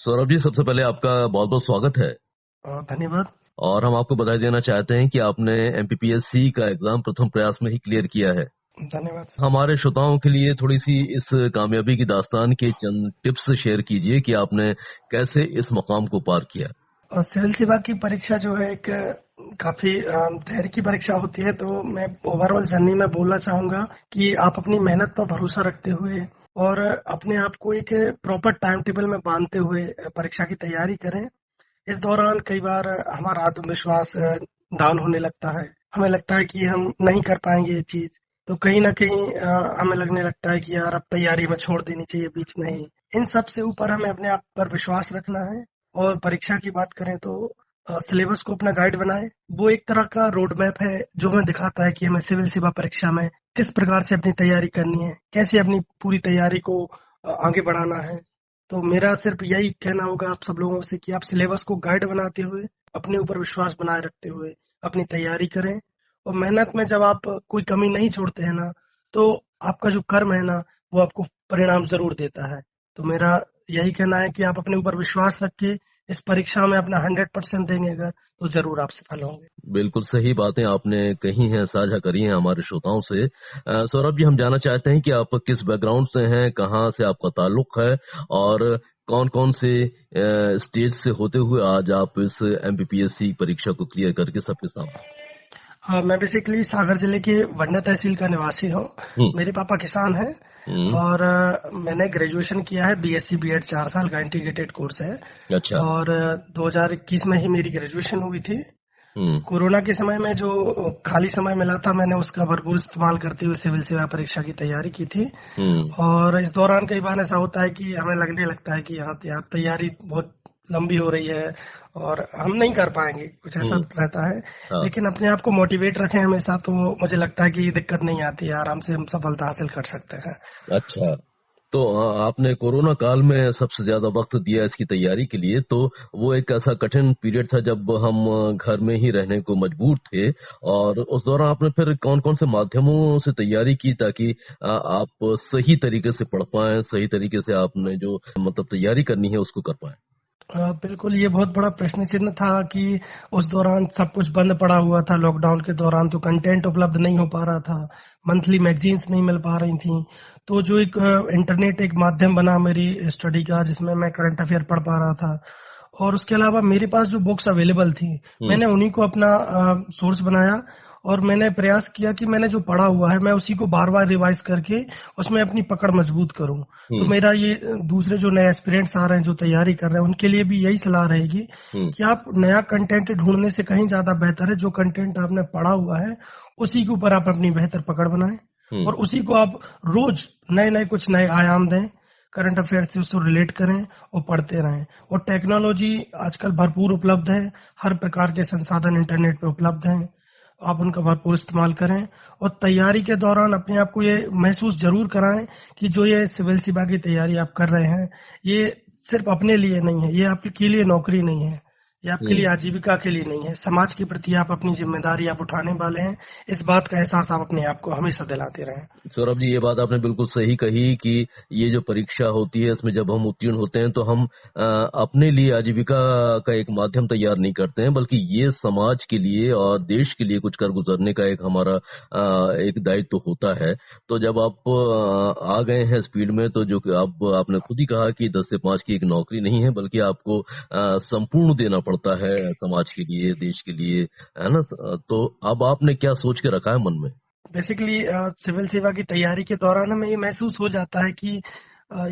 सौरभ जी, सबसे पहले आपका बहुत बहुत स्वागत है। धन्यवाद। और हम आपको बधाई देना चाहते हैं कि आपने एमपीपीएससी का एग्जाम प्रथम प्रयास में ही क्लियर किया है। धन्यवाद सर। हमारे श्रोताओं के लिए थोड़ी सी इस कामयाबी की दास्तान के चंद टिप्स शेयर कीजिए कि आपने कैसे इस मकाम को पार किया। और सिविल सेवा की परीक्षा जो है एक काफी धैर्य की परीक्षा होती है, तो मैं ओवरऑल जर्नी में बोलना चाहूंगा कि आप अपनी मेहनत पर भरोसा रखते हुए और अपने आप को एक प्रॉपर टाइम टेबल में बांधते हुए परीक्षा की तैयारी करें। इस दौरान कई बार हमारा आत्मविश्वास डाउन होने लगता है, हमें लगता है कि हम नहीं कर पाएंगे ये चीज, तो कहीं ना कहीं हमें लगने लगता है कि यार अब तैयारी में छोड़ देनी चाहिए बीच में ही। इन सब से ऊपर हमें अपने आप पर विश्वास रखना है। और परीक्षा की बात करें तो सिलेबस को अपना गाइड बनाएं। वो एक तरह का रोड मैप है जो हमें दिखाता है कि हमें सिविल सेवा परीक्षा में किस प्रकार से अपनी तैयारी करनी है, कैसे अपनी पूरी तैयारी को आगे बढ़ाना है। तो मेरा सिर्फ यही कहना होगा आप सब लोगों से कि आप सिलेबस को गाइड बनाते हुए, अपने ऊपर विश्वास बनाए रखते हुए अपनी तैयारी करें। और मेहनत में जब आप कोई कमी नहीं छोड़ते हैं ना, तो आपका जो कर्म है ना, वो आपको परिणाम जरूर देता है। तो मेरा यही कहना है कि आप अपने ऊपर विश्वास रख के इस परीक्षा में अपना 100% देंगे अगर, तो जरूर आप सफल होंगे। बिल्कुल सही बातें आपने कही हैं, साझा करी हैं हमारे श्रोताओं से। सौरभ जी, हम जानना चाहते हैं कि आप किस बैकग्राउंड से हैं, कहाँ से आपका ताल्लुक है और कौन कौन से स्टेज से होते हुए आज आप इस एमपीपीएससी परीक्षा को क्लियर करके सबके सामने। हाँ, मैं बेसिकली सागर जिले के वंडा तहसील का निवासी हूँ। हम्म। मेरे पापा किसान हैं। हम्म। और मैंने ग्रेजुएशन किया है, बीएससी बीएड 4 साल का इंटीग्रेटेड कोर्स है। अच्छा। और 2021 में ही मेरी ग्रेजुएशन हुई थी। हम्म। कोरोना के समय में जो खाली समय मिला था, मैंने उसका भरपूर इस्तेमाल करते हुए सिविल सेवा परीक्षा की तैयारी की थी। हम्म। और इस दौरान कई बार ऐसा होता है कि हमें लगने लगता है कि हाँ यार, तैयारी बहुत लंबी हो रही है और हम नहीं कर पाएंगे, कुछ ऐसा हम्म। रहता है। हाँ। लेकिन अपने आप को मोटिवेट रखें हमेशा, तो मुझे लगता है कि दिक्कत नहीं आती है, आराम से हम सफलता हासिल कर सकते हैं। अच्छा, तो आपने कोरोना काल में सबसे ज्यादा वक्त दिया इसकी तैयारी के लिए, तो वो एक ऐसा कठिन पीरियड था जब हम घर में ही रहने को मजबूर थे। और उस दौरान आपने फिर कौन कौन से माध्यमों से तैयारी की ताकि आप सही तरीके से पढ़ पाएं, सही तरीके से आपने जो मतलब तैयारी करनी है उसको कर पाएं। बिल्कुल, ये बहुत बड़ा प्रश्न चिन्ह था कि उस दौरान सब कुछ बंद पड़ा हुआ था। लॉकडाउन के दौरान तो कंटेंट उपलब्ध नहीं हो पा रहा था, मंथली मैगजीन्स नहीं मिल पा रही थी। तो जो एक इंटरनेट एक माध्यम बना मेरी स्टडी का, जिसमें मैं करंट अफेयर पढ़ पा रहा था। और उसके अलावा मेरे पास जो बुक्स अवेलेबल थी, हम्म। मैंने उन्हीं को अपना सोर्स बनाया। और मैंने प्रयास किया कि मैंने जो पढ़ा हुआ है मैं उसी को बार बार रिवाइज करके उसमें अपनी पकड़ मजबूत करूं। तो हम्म। मेरा ये दूसरे जो नए एस्पिरेंट्स आ रहे हैं, जो तैयारी कर रहे हैं, उनके लिए भी यही सलाह रहेगी हम्म। कि आप नया कंटेंट ढूंढने से कहीं ज्यादा बेहतर है जो कंटेंट आपने पढ़ा हुआ है, उसी के ऊपर आप अपनी बेहतर पकड़ बनाएं। हम्म। और उसी को आप रोज नए नए कुछ नए आयाम दें, करंट अफेयर से उसको रिलेट करें और पढ़ते रहें। और टेक्नोलॉजी आजकल भरपूर उपलब्ध है, हर प्रकार के संसाधन इंटरनेट पे उपलब्ध हैं, आप उनका भरपूर इस्तेमाल करें। और तैयारी के दौरान अपने आप को ये महसूस जरूर कराएं कि जो ये सिविल सेवा की तैयारी आप कर रहे हैं, ये सिर्फ अपने लिए नहीं है, ये आपके लिए नौकरी नहीं है, ये आपके लिए हम्म। आजीविका के लिए नहीं है, समाज के प्रति आप अपनी जिम्मेदारी आप उठाने वाले हैं। इस बात का एहसास आप अपने आप को हमेशा दिलाते रहें। सौरभ जी, ये बात आपने बिल्कुल सही कही कि ये जो परीक्षा होती है इसमें जब हम उत्तीर्ण होते हैं तो हम अपने लिए आजीविका का एक माध्यम तैयार नहीं करते हैं, बल्कि ये समाज के लिए और देश के लिए कुछ कर गुजरने का एक हमारा एक दायित्व तो होता है। तो जब आप आ गए हैं स्पीड में, तो जो कि आपने खुद ही कहा कि 10 से 5 की एक नौकरी नहीं है, बल्कि आपको संपूर्ण देना पड़ता है समाज के लिए, देश के लिए, है ना। तो अब आपने क्या सोच के रखा है मन में? बेसिकली सिविल सेवा की तैयारी के दौरान हमें ये महसूस हो जाता है कि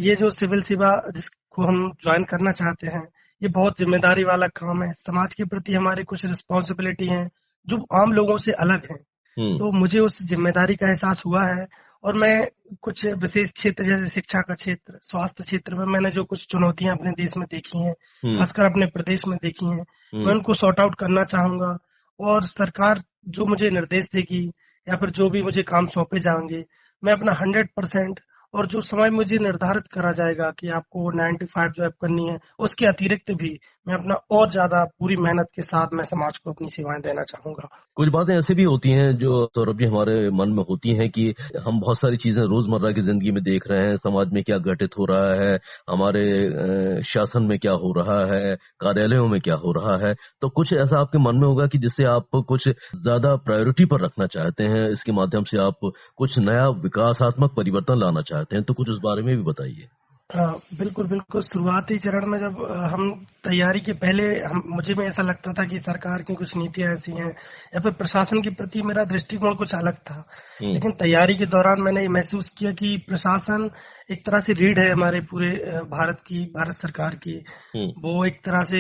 ये जो सिविल सेवा जिसको हम ज्वाइन करना चाहते हैं, ये बहुत जिम्मेदारी वाला काम है। समाज के प्रति हमारी कुछ रिस्पॉन्सिबिलिटी हैं जो आम लोगों से अलग हैं। हम्म। तो मुझे उस जिम्मेदारी का एहसास हुआ है। और मैं कुछ विशेष क्षेत्र जैसे शिक्षा का क्षेत्र, स्वास्थ्य क्षेत्र में मैंने जो कुछ चुनौतियां अपने देश में देखी हैं, हम्म। खासकर अपने प्रदेश में देखी हैं, मैं हम्म। उनको सॉर्ट आउट करना चाहूंगा। और सरकार जो मुझे निर्देश देगी या फिर जो भी मुझे काम सौंपे जाएंगे, मैं अपना 100%, और जो समय मुझे निर्धारित करा जाएगा कि आपको 9 to 5 जॉब करनी है, उसके अतिरिक्त भी मैं अपना और ज्यादा पूरी मेहनत के साथ मैं समाज को अपनी सेवाएं देना चाहूंगा। कुछ बातें ऐसी भी होती हैं जो सौरभ जी हमारे मन में होती हैं कि हम बहुत सारी चीजें रोजमर्रा की जिंदगी में देख रहे हैं, समाज में क्या घटित हो रहा है, हमारे शासन में क्या हो रहा है, कार्यालयों में क्या हो रहा है, तो कुछ ऐसा आपके मन में होगा कि जिससे आप कुछ ज्यादा प्रायोरिटी पर रखना चाहते हैं, इसके माध्यम से आप कुछ नया विकासात्मक परिवर्तन लाना चाहते हैं, तो कुछ उस बारे में भी बताइए। बिल्कुल, बिल्कुल। शुरुआती चरण में जब हम तैयारी के पहले मुझे में ऐसा लगता था कि सरकार की कुछ नीतियां ऐसी हैं या फिर प्रशासन के प्रति मेरा दृष्टिकोण कुछ अलग था। लेकिन तैयारी के दौरान मैंने ये महसूस किया कि प्रशासन एक तरह से रीढ़ है हमारे पूरे भारत सरकार की। वो एक तरह से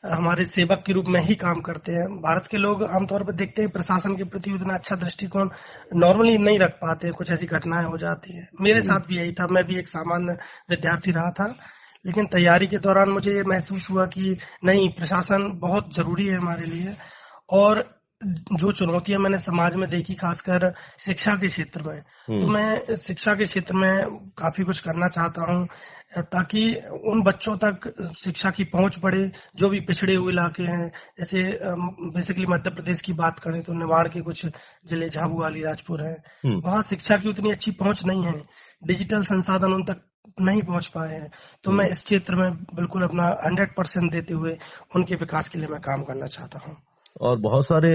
हमारे सेवक के रूप में ही काम करते हैं। भारत के लोग आमतौर पर देखते हैं प्रशासन के प्रति उतना अच्छा दृष्टिकोण नॉर्मली नहीं रख पाते, कुछ ऐसी घटनाएं हो जाती है। मेरे साथ भी यही था, मैं भी एक सामान्य विद्यार्थी रहा था। लेकिन तैयारी के दौरान मुझे ये महसूस हुआ कि नहीं, प्रशासन बहुत जरूरी है हमारे लिए। और जो चुनौतियां मैंने समाज में देखी, खासकर शिक्षा के क्षेत्र में, तो मैं शिक्षा के क्षेत्र में काफी कुछ करना चाहता हूँ ताकि उन बच्चों तक शिक्षा की पहुंच बढ़े जो भी पिछड़े हुए इलाके हैं। जैसे बेसिकली मध्य प्रदेश की बात करें तो निवाड़ के कुछ जिले झाबुआ, अलीराजपुर है, वहाँ शिक्षा की उतनी अच्छी पहुंच नहीं है, डिजिटल संसाधन उन तक नहीं पहुंच पाए हैं। तो मैं इस क्षेत्र में बिल्कुल अपना 100% देते हुए उनके विकास के लिए मैं काम करना चाहता हूँ। और बहुत सारे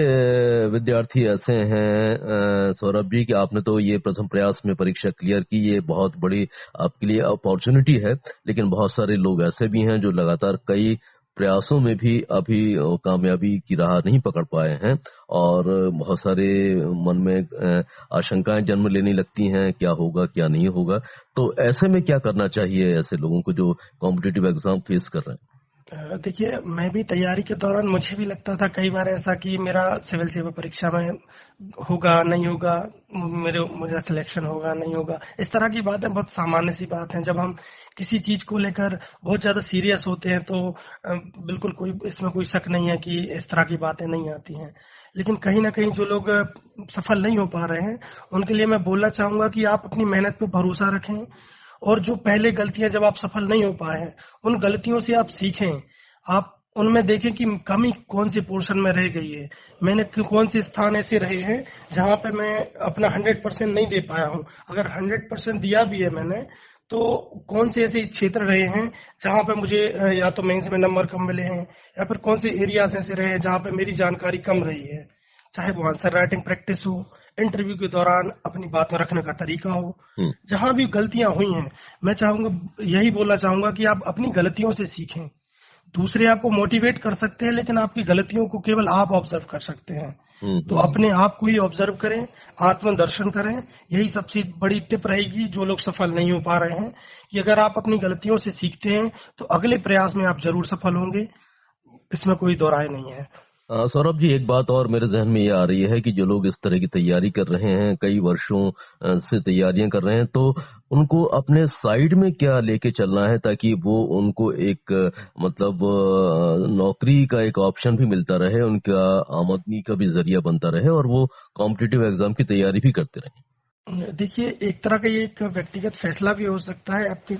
विद्यार्थी ऐसे हैं सौरभ जी कि आपने तो ये प्रथम प्रयास में परीक्षा क्लियर की, ये बहुत बड़ी आपके लिए अपॉर्चुनिटी है, लेकिन बहुत सारे लोग ऐसे भी हैं जो लगातार कई प्रयासों में भी अभी कामयाबी की राह नहीं पकड़ पाए हैं और बहुत सारे मन में आशंकाएं जन्म लेने लगती हैं, क्या होगा क्या नहीं होगा। तो ऐसे में क्या करना चाहिए ऐसे लोगों को जो कॉम्पिटिटिव एग्जाम फेस कर रहे हैं? देखिए, मैं भी तैयारी के दौरान मुझे भी लगता था कई बार ऐसा कि मेरा सिविल सेवा परीक्षा में होगा नहीं होगा, मेरा सिलेक्शन होगा नहीं होगा। इस तरह की बातें बहुत सामान्य सी बात है। जब हम किसी चीज को लेकर बहुत ज्यादा सीरियस होते हैं तो बिल्कुल कोई इसमें कोई शक नहीं है कि इस तरह की बातें नहीं आती हैं। लेकिन कहीं ना कहीं जो लोग सफल नहीं हो पा रहे हैं उनके लिए मैं बोलना चाहूंगा कि आप अपनी मेहनत पे भरोसा रखें और जो पहले गलतियां जब आप सफल नहीं हो पाए हैं उन गलतियों से आप सीखें। आप उनमें देखें कि कमी कौन सी पोर्शन में रह गई है, मैंने कौन से स्थान ऐसे रहे हैं जहां पे मैं अपना 100% नहीं दे पाया हूं। अगर 100% दिया भी है मैंने, तो कौन से ऐसे क्षेत्र रहे हैं जहां पे मुझे या तो मेंस में नंबर कम मिले हैं या फिर कौन से एरियाज ऐसे रहे हैं जहां पे मेरी जानकारी कम रही है। चाहे वो आंसर राइटिंग प्रैक्टिस हो, इंटरव्यू के दौरान अपनी बात रखने का तरीका हो, जहां भी गलतियां हुई हैं, मैं चाहूंगा यही बोलना चाहूंगा कि आप अपनी गलतियों से सीखें। दूसरे आपको मोटिवेट कर सकते हैं लेकिन आपकी गलतियों को केवल आप ऑब्जर्व कर सकते हैं। तो अपने आप को ही ऑब्जर्व करें, आत्मदर्शन करें। यही सबसे बड़ी टिप रहेगी जो लोग सफल नहीं हो पा रहे हैं, कि अगर आप अपनी गलतियों से सीखते हैं तो अगले प्रयास में आप जरूर सफल होंगे, इसमें कोई दो राय नहीं है। सौरभ जी, एक बात और मेरे जहन में ये आ रही है कि जो लोग इस तरह की तैयारी कर रहे हैं, कई वर्षों से तैयारियां कर रहे हैं, तो उनको अपने साइड में क्या लेके चलना है ताकि वो उनको एक मतलब नौकरी का एक ऑप्शन भी मिलता रहे, उनका आमदनी का भी जरिया बनता रहे और वो कॉम्पिटिटिव एग्जाम की तैयारी भी करते रहे? देखिए, एक तरह का ये एक व्यक्तिगत फैसला भी हो सकता है। आपके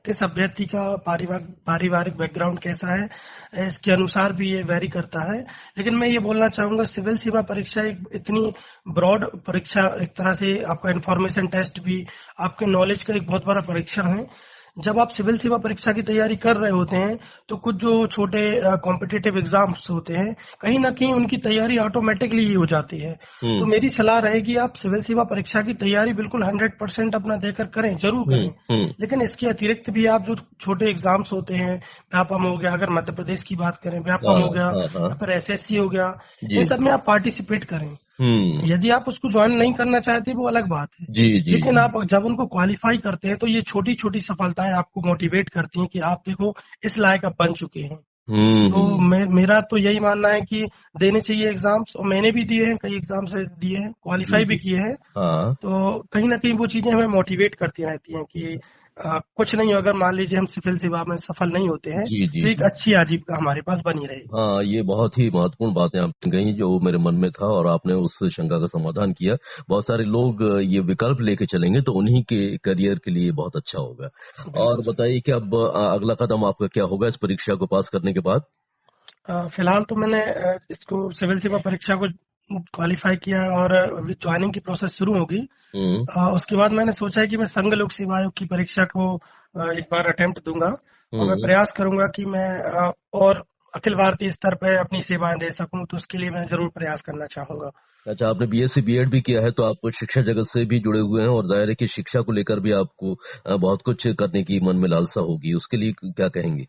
किस अभ्यर्थी का पारिवारिक बैकग्राउंड कैसा है, इसके अनुसार भी ये वेरी करता है। लेकिन मैं ये बोलना चाहूंगा, सिविल सेवा परीक्षा एक इतनी ब्रॉड परीक्षा, एक तरह से आपका इंफॉर्मेशन टेस्ट भी आपके नॉलेज का एक बहुत बड़ा परीक्षण है। जब आप सिविल सेवा परीक्षा की तैयारी कर रहे होते हैं तो कुछ जो छोटे कॉम्पिटिटिव एग्जाम्स होते हैं, कहीं ना कहीं उनकी तैयारी ऑटोमेटिकली ही हो जाती है। तो मेरी सलाह रहेगी आप सिविल सेवा परीक्षा की तैयारी बिल्कुल 100% अपना देकर करें, जरूर करें। लेकिन इसके अतिरिक्त भी आप जो छोटे एग्जाम्स होते हैं, व्यापम हो गया, अगर मध्य प्रदेश की बात करें, व्यापम हो गया या फिर SSC हो गया, इन सब में आप पार्टिसिपेट करें। यदि आप उसको ज्वाइन नहीं करना चाहते वो अलग बात है। लेकिन आप जब उनको क्वालिफाई करते हैं तो ये छोटी छोटी सफलताएं आपको मोटिवेट करती हैं कि आप देखो इस लायक आप बन चुके हैं। तो मेरा तो यही मानना है कि देने चाहिए एग्जाम्स, और मैंने भी दिए हैं, कई एग्जाम्स दिए हैं, क्वालिफाई भी किए हैं। तो कहीं ना कहीं वो चीजें हमें मोटिवेट करती रहती हैं कि कुछ नहीं हो, अगर मान लीजिए हम सिविल सेवा में सफल नहीं होते हैं, जी, जी, तो एक जी। अच्छी आजीविका हमारे पास बनी रहेगी। हाँ, ये बहुत ही महत्वपूर्ण बातें आपने कही जो मेरे मन में था और आपने उस शंका का समाधान किया। बहुत सारे लोग ये विकल्प लेके चलेंगे तो उन्हीं के करियर के लिए बहुत अच्छा होगा। और बिल्कुल सर। बताइए कि अब अगला कदम आपका क्या होगा इस परीक्षा को पास करने के बाद? फिलहाल तो मैंने इसको सिविल सेवा परीक्षा को क्वालिफाई किया और अभी ज्वाइनिंग की प्रोसेस शुरू होगी। हुँ, उसके बाद मैंने सोचा है कि मैं संघ लोक सेवा आयोग की परीक्षा को एक बार अटेम्प्ट दूंगा और मैं हुँ। प्रयास करूंगा कि मैं और अखिल भारतीय स्तर पे अपनी सेवाएं दे सकूं, तो उसके लिए मैं जरूर प्रयास करना चाहूंगा। अच्छा, आपने बीएससी बीएड भी किया है तो आप शिक्षा जगत से भी जुड़े हुए हैं और ज़ाहिर है कि शिक्षा को लेकर भी आपको बहुत कुछ करने की मन में लालसा होगी। उसके लिए क्या कहेंगे?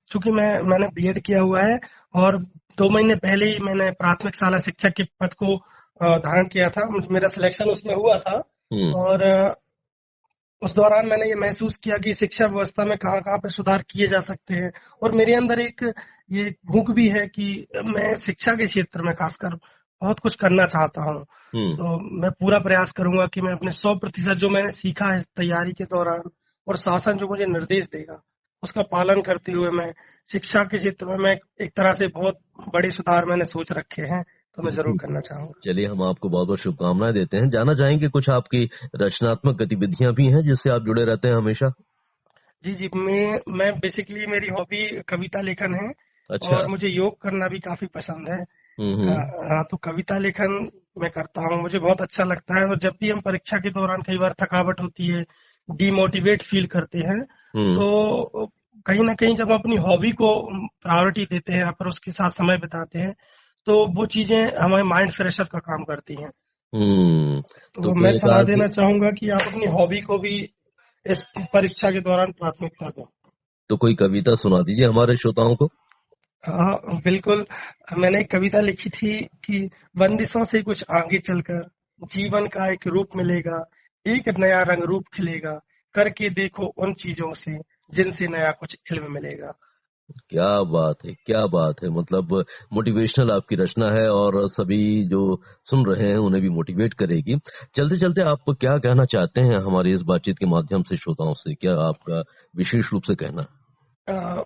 चूंकि मैंने बीएड किया हुआ है और 2 महीने पहले ही मैंने प्राथमिक शाला शिक्षक के पद को धारण किया था। मेरा सिलेक्शन उसमें हुआ था हुँ, और उस दौरान मैंने ये महसूस किया कि शिक्षा व्यवस्था में कहाँ-कहाँ पे सुधार किए जा सकते हैं और मेरे अंदर एक ये भूख भी है कि मैं शिक्षा के क्षेत्र में खासकर बहुत कुछ करना चाहता हूँ। हुँ। तो मैं पूरा प्रयास करूंगा कि मैं अपने 100% जो मैंने सीखा है इस तैयारी के दौरान और शासन जो मुझे निर्देश देगा, उसका पालन करते हुए मैं शिक्षा के क्षेत्र में मैं एक तरह से बहुत बड़े सुधार मैंने सोच रखे हैं, तो मैं ज़रूर जी। करना चाहूँगा। चलिए हम आपको बहुत-बहुत शुभकामनाएँ देते हैं। जानना चाहेंगे कुछ आपकी रचनात्मक गतिविधियाँ भी हैं जिससे आप जुड़े रहते हैं हमेशा? जी, जी। मैं बेसिकली मेरी हॉबी कविता लेखन है अच्छा। और मुझे योग करना भी काफ़ी पसंद है। हुँ, हुँ। हाँ, तो कविता लेखन मैं करता हूँ, मुझे बहुत अच्छा लगता है और जब भी हम परीक्षा के दौरान कई बार थकावट होती है, डिमोटिवेट फ़ील करते हैं, हुँ। तो कहीं न कहीं जब हम अपनी हॉबी को प्रायोरिटी देते हैं, पर उसके साथ समय बिताते हैं, तो वो चीज़ें हमारे माइंड फ्रेशर का काम करती हैं। हुँ। तो तो मैं कोई एक सलाह आध देना चाहूँगा कि आप अपनी हॉबी को भी इस परीक्षा के दौरान प्राथमिकता दें। तो कोई कविता सुना दीजिए हमारे श्रोताओं को। हाँ, बिल्कुल। मैंने एक कविता लिखी थी कि बंदिशों से कुछ आगे चलकर जीवन का एक रूप मिलेगा, एक नया रंग रूप खिलेगा, करके देखो उन चीजों से जिनसे नया कुछ इल्म मिलेगा। क्या बात है! क्या बात है! मतलब मोटिवेशनल आपकी रचना है और सभी जो सुन रहे हैं उन्हें भी मोटिवेट करेगी। चलते-चलते आप क्या कहना चाहते हैं हमारी इस बातचीत के माध्यम से श्रोताओं से? क्या आपका विशेष रूप से कहना है?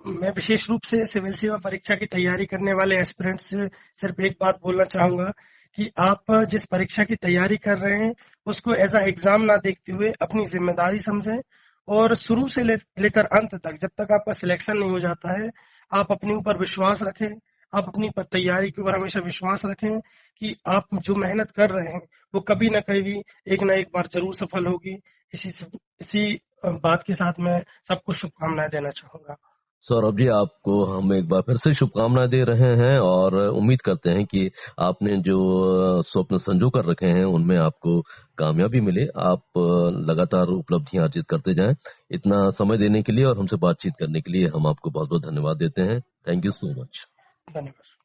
मैं विशेष रूप से सिविल सेवा परीक्षा की तैयारी करने वाले एस्पिरेंट्स से सिर्फ एक बात बोलना चाहूंगा कि आप जिस परीक्षा की तैयारी कर रहे हैं उसको एज अ एग्जाम ना देखते हुए अपनी जिम्मेदारी समझें और शुरू से लेकर अंत तक जब तक आपका सिलेक्शन नहीं हो जाता है, आप अपने ऊपर विश्वास रखें। आप अपनी तैयारी के ऊपर हमेशा विश्वास रखें कि आप जो मेहनत कर रहे हैं वो कभी ना एक बार जरूर सफल होगी। इसी बात के साथ मैं सबको शुभकामनाएं देना चाहूंगा। सौरभ जी, आपको हम एक बार फिर से शुभकामनाएँ दे रहे हैं और उम्मीद करते हैं कि आपने जो स्वप्न संजो कर रखे हैं, उनमें आपको कामयाबी मिले। आप लगातार उपलब्धियाँ अर्जित करते जाएँ। इतना समय देने के लिए और हमसे बातचीत करने के लिए हम आपको बहुत-बहुत धन्यवाद देते हैं। Thank you so much. धन्यवाद।